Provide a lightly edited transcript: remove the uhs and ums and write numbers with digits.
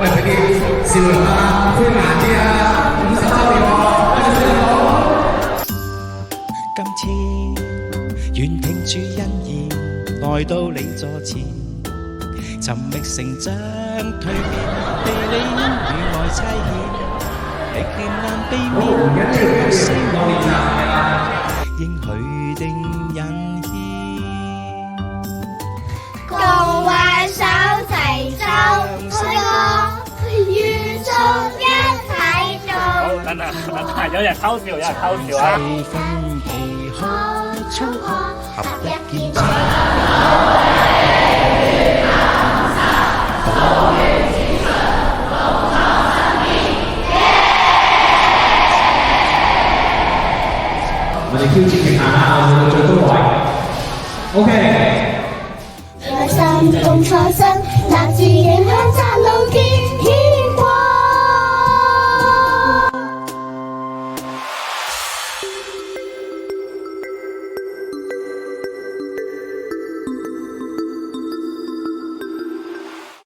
喂，佢哋笑容啊，灰牙啲啊，五十周年喎，今次願拼主恩義，來到你座前，尋覓成長蛻變，地理因與愛悽險，歷險難避免，最希望應許定引牽。共挽手齊奏開歌，願眾一齊做。等等，有人偷笑，有人偷笑啊！四分期可衝破，合一堅持。我哋挑戰極限啦，我哋最高位。OK。內心共創新，立志影響窄路見。